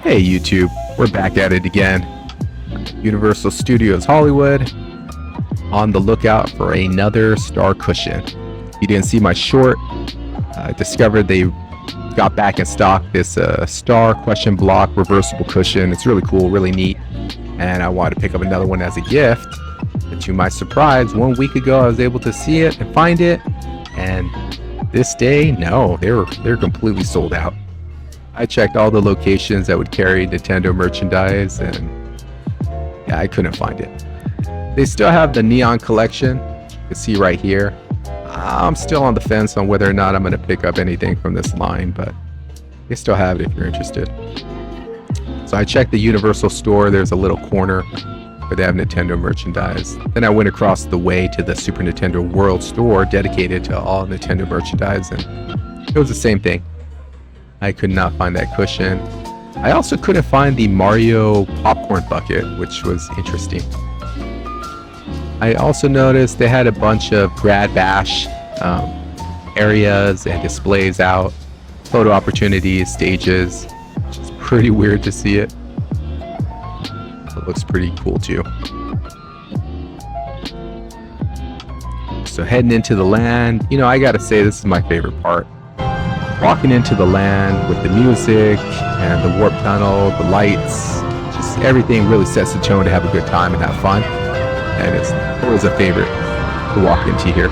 Hey YouTube, we're back at it again. Universal Studios Hollywood, on the lookout for another star cushion. If you didn't see my short, I discovered they got back in stock this star question block reversible cushion. It's really cool, really neat, and I wanted to pick up another one as a gift. But to my surprise, 1 week ago I was able to see it and find it, and this day, no, they're completely sold out. I checked all the locations that would carry Nintendo merchandise, and yeah, I couldn't find it. They still have the Neon collection, you can see right here. I'm still on the fence on whether or not I'm going to pick up anything from this line, but they still have it if you're interested. So I checked the Universal store. There's a little corner where they have Nintendo merchandise. Then I went across the way to the Super Nintendo World store dedicated to all Nintendo merchandise, and it was the same thing. I could not find that cushion. I also couldn't find the Mario popcorn bucket, which was interesting. I also noticed they had a bunch of Grad Bash areas and displays out, photo opportunities, stages, which is pretty weird to see it. It looks pretty cool too. So heading into the land, you know, I gotta say this is my favorite part. Walking into the land with the music and the warp tunnel, the lights, just everything really sets the tone to have a good time and have fun. And it's always a favorite to walk into here.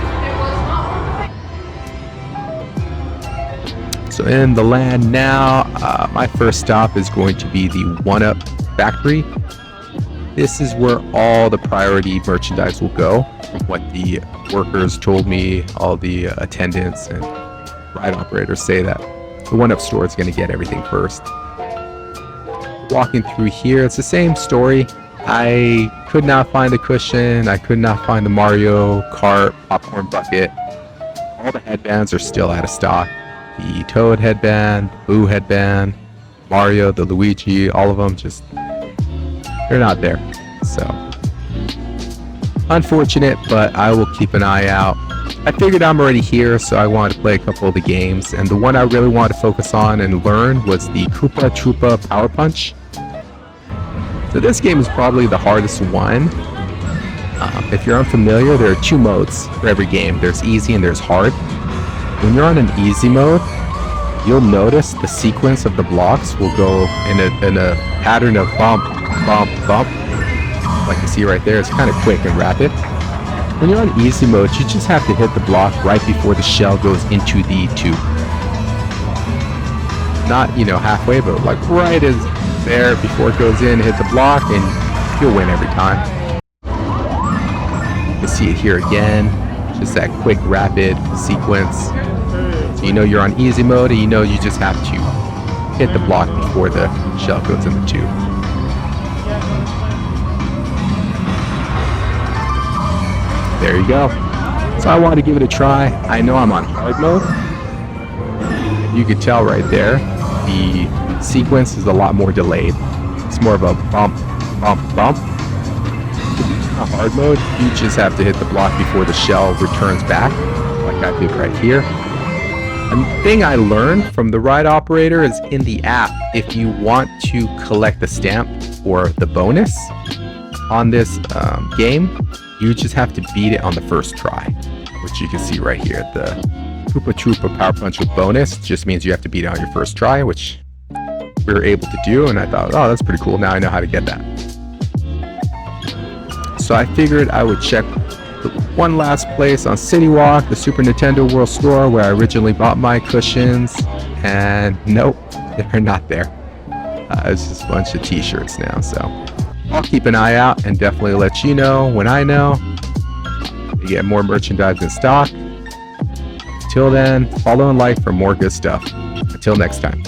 So in the land now, my first stop is going to be the 1-Up factory. This is where all the priority merchandise will go, from what the workers told me, all the attendants and ride operators say that the 1-Up store is going to get everything first. Walking through here, it's the same story. I could not find the cushion. I could not find the Mario Kart popcorn bucket. All the headbands are still out of stock. The Toad headband, Boo headband, Mario, the Luigi, all of them just, they're not there. So unfortunate, but I will keep an eye out. I figured I'm already here, so I wanted to play a couple of the games, and the one I really wanted to focus on and learn was the Koopa Troopa POWer Punch. So this game is probably the hardest one. If you're unfamiliar, there are 2 modes for every game. There's easy and there's hard. When you're on an easy mode, you'll notice the sequence of the blocks will go in a pattern of bump, bump, bump. Like you see right there, it's kind of quick and rapid. When you're on easy mode, you just have to hit the block right before the shell goes into the tube. Not, you know, halfway, but like right as there before it goes in, hit the block, and you'll win every time. You can see it here again, just that quick, rapid sequence. So you know you're on easy mode, and you know you just have to hit the block before the shell goes in the tube. There you go. So I wanted to give it a try. I know I'm on hard mode. You could tell right there, the sequence is a lot more delayed. It's more of a bump, bump, bump. On hard mode, you just have to hit the block before the shell returns back, like I did right here. A thing I learned from the ride operator is in the app, if you want to collect the stamp or the bonus on this game, you just have to beat it on the first try, which you can see right here. The Koopa Troopa POWer Punch with bonus just means you have to beat it on your first try, which we were able to do, and I thought, oh, that's pretty cool. Now I know how to get that. So I figured I would check one last place on City Walk, the Super Nintendo World Store, where I originally bought my cushions, and nope, they're not there. It's just a bunch of t-shirts now, so I'll keep an eye out and definitely let you know when I know. You get more merchandise in stock. Until then, follow and like for more good stuff. Until next time.